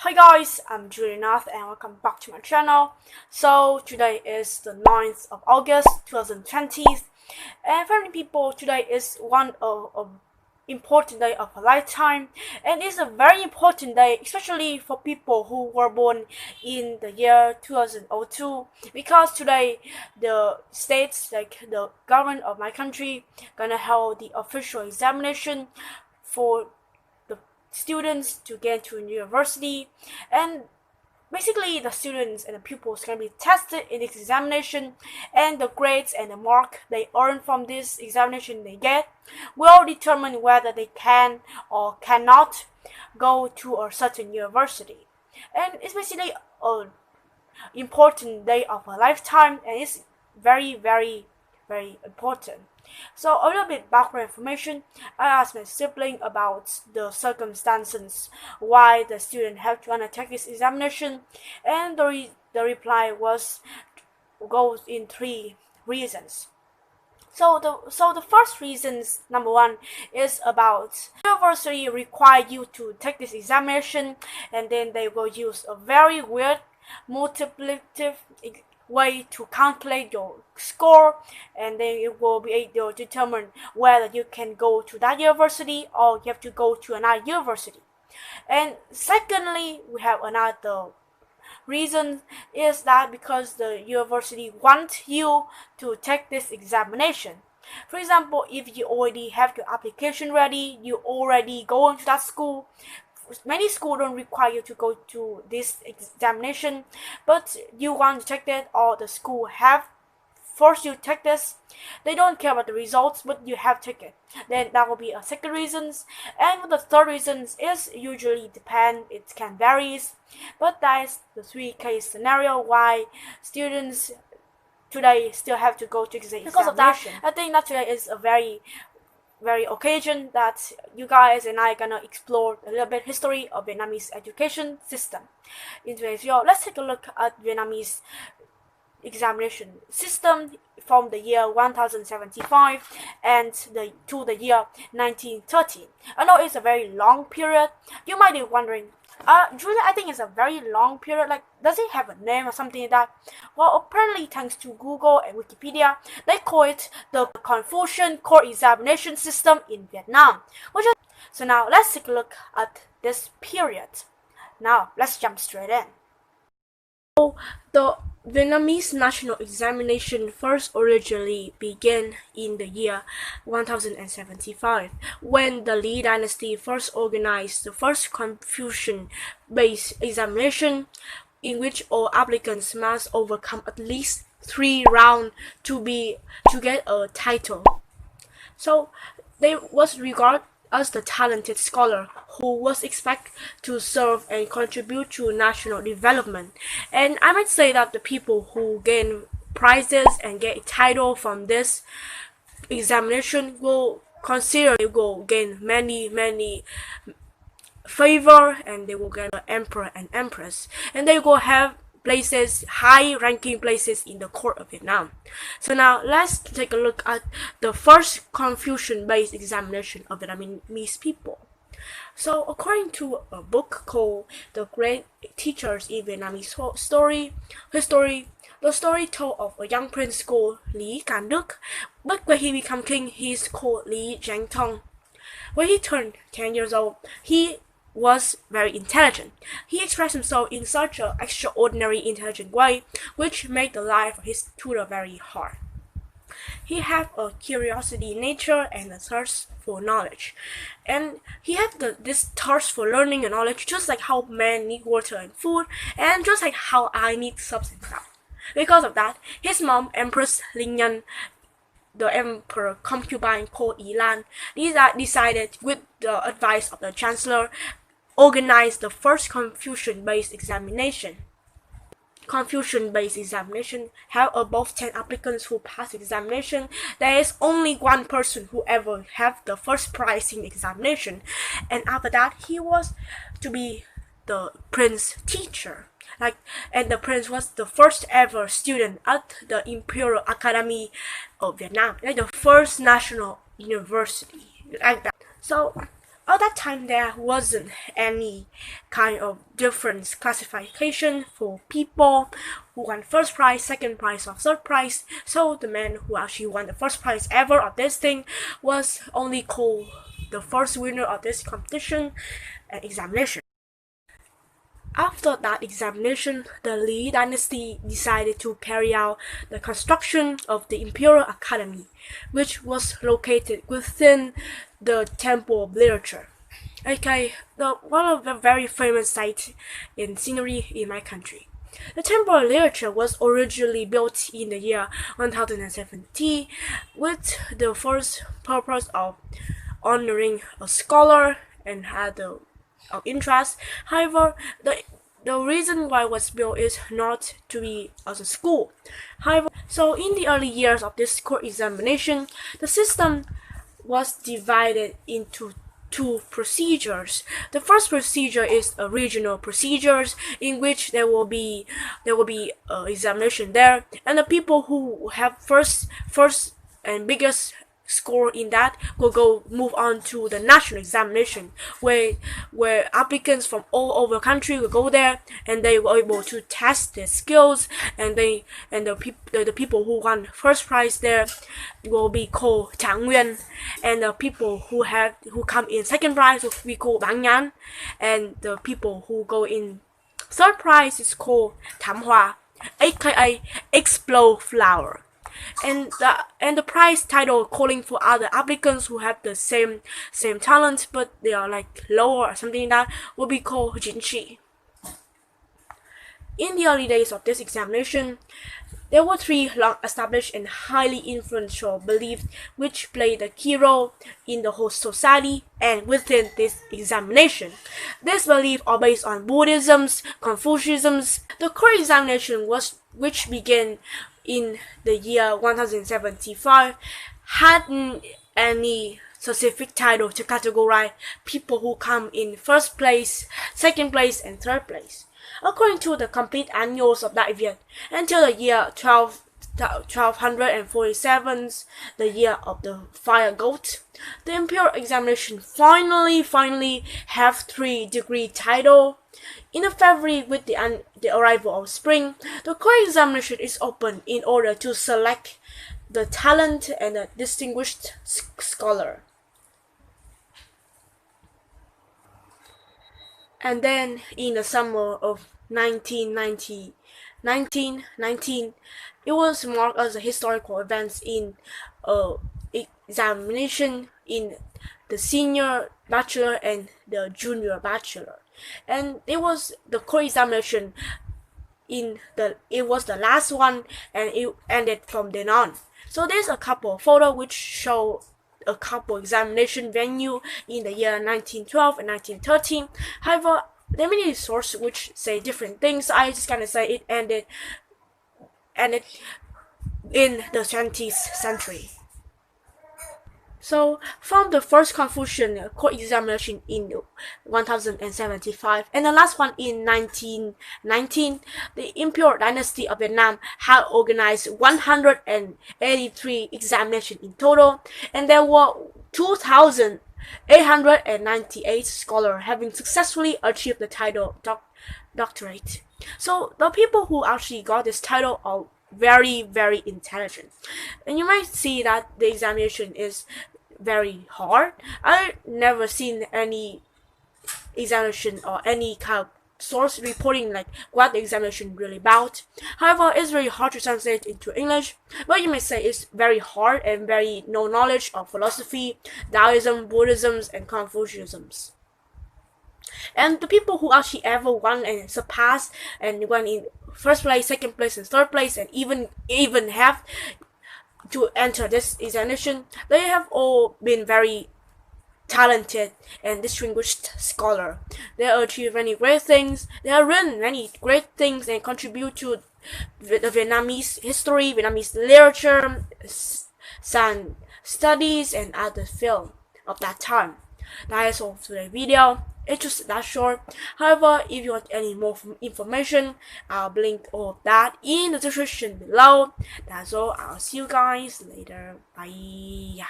Hi guys, I'm Julianath and welcome back to my channel. So today is the 9th of August 2020, and for many people today is one of important day of a lifetime, and it's a very important day, especially for people who were born in the year 2002, because today the states, like the government of my country, gonna hold the official examination for students to get to university, and basically the students and the pupils can be tested in this examination, and the grades and the mark they earn from this examination they get will determine whether they can or cannot go to a certain university. And it's basically an important day of a lifetime, and it's very important. So a little bit background information. I asked my sibling about the circumstances why the student have to undertake this examination, and the reply goes in 3 reasons. So the first reasons, number 1, is about university require you to take this examination, and then they will use a very weird multiplicative way to calculate your score, and then it will be able to determine whether you can go to that university or you have to go to another university. And secondly, we have another reason, is that because the university wants you to take this examination. For example, if you already have your application ready, you already go into that school. Many schools don't require you to go to this examination, but you want to take that, or the school have forced you to take this. They don't care about the results, but you have to take it. Then that will be a second reason. And the third reason is usually depend, it can vary, but that is the 3-case scenario why students today still have to go to examination. Because of that, I think that today is a very occasion that you guys and I gonna explore a little bit history of Vietnamese education system. In today's video, let's take a look at Vietnamese examination system from the year 1075 and to the year 1930. I know it's a very long period. You might be wondering, Julia, I think it's a very long period. Like, does it have a name or something like that? Well, apparently, thanks to Google and Wikipedia, they call it the Confucian court examination system in Vietnam. So now let's take a look at this period. Now let's jump straight in. So the Vietnamese national examination first originally began in the year 1075, when the Lý dynasty first organized the first Confucian-based examination, in which all applicants must overcome at least 3 rounds to get a title. So they was regarded as the talented scholar who was expected to serve and contribute to national development. And I might say that the people who gain prizes and get a title from this examination will gain many favor, and they will get an emperor and empress, and they will have places, high ranking places in the court of Vietnam. So now let's take a look at the first Confucian-based examination of Vietnamese people. So according to a book called The Great Teachers in Vietnamese History, the story told of a young prince called Lý Càn Đức, but when he became king, he's called Lý Giang Thong. When he turned 10 years old, he was very intelligent. He expressed himself in such an extraordinary intelligent way, which made the life of his tutor very hard. He had a curiosity in nature and a thirst for knowledge, and he had this thirst for learning and knowledge, just like how men need water and food, and just like how I need substance now. Because of that, his mom, Empress Linh Nhân, the emperor concubine called Ý Lan, decided, with the advice of the chancellor, organized the first Confucian-based examination. Confucian-based examination have above 10 applicants who pass examination. There is only one person who ever have the first prize in the examination, and after that he was to be the prince teacher. And the prince was the first ever student at the Imperial Academy of Vietnam, like the first national university, like that. So at that time there wasn't any kind of different classification for people who won first prize, second prize, or third prize. So the man who actually won the first prize ever of this thing was only called the first winner of this competition and examination. After that examination, the Li dynasty decided to carry out the construction of the Imperial Academy, which was located within the Temple of Literature. Okay, one of the very famous sites in scenery in my country. The Temple of Literature was originally built in the year 1070 with the first purpose of honoring a scholar and had the of interest. However, the reason why it was built is not to be as a school. However, so in the early years of this court examination, the system was divided into two procedures. The first procedure is a regional procedures in which there will be examination there, and the people who have first and biggest score in that will move on to the national examination where applicants from all over the country will go there and they were able to test their skills, and the people who won first prize there will be called 장nguyên, and the people who come in second prize will be called 방년, and the people who go in third prize is called 담화, aka explode flower. And the prize title calling for other applicants who have the same talent but they are like lower or something like that will be called jinchi. In the early days of this examination, there were three long-established and highly influential beliefs which played a key role in the whole society and within this examination. These beliefs are based on Buddhism, Confucianism. The court examination which began in the year 1075 hadn't any specific title to categorize people who come in first place, second place, and third place. According to the complete annals of that year, until the year 1247, the year of the fire goat, the imperial examination finally have 3-degree title. In February, with the arrival of spring, the court examination is open in order to select the talent and the distinguished scholar. And then in the summer of 1919, it was marked as a historical event in examination in the senior bachelor and the junior bachelor. And it was the court examination it was the last one, and it ended from then on. So there's a couple of photos which show a couple examination venue in the year 1912 and 1913. However, there are many sources which say different things. I just kind of say it ended in the 20th century. So, from the first Confucian court examination in 1075 and the last one in 1919, the imperial dynasty of Vietnam had organized 183 examinations in total, and there were 2,898 scholars having successfully achieved the title doctorate. So, the people who actually got this title are very, very intelligent. And you might see that the examination is very hard. I've never seen any examination or any kind of source reporting like what the examination really about. However, it's very hard to translate into English, but you may say it's very hard and very no knowledge of philosophy, Taoism, Buddhism, and Confucianism. And the people who actually ever won and surpassed and won in first place, second place, and third place, and even have to enter this examination, they have all been very talented and distinguished scholar. They achieved many great things. They have written many great things and contribute to the Vietnamese history, Vietnamese literature, some studies, and other film of that time. That is all for the video. It's just that short. However, if you want any more information, I'll link all of that in the description below. That's all. I'll see you guys later. Bye.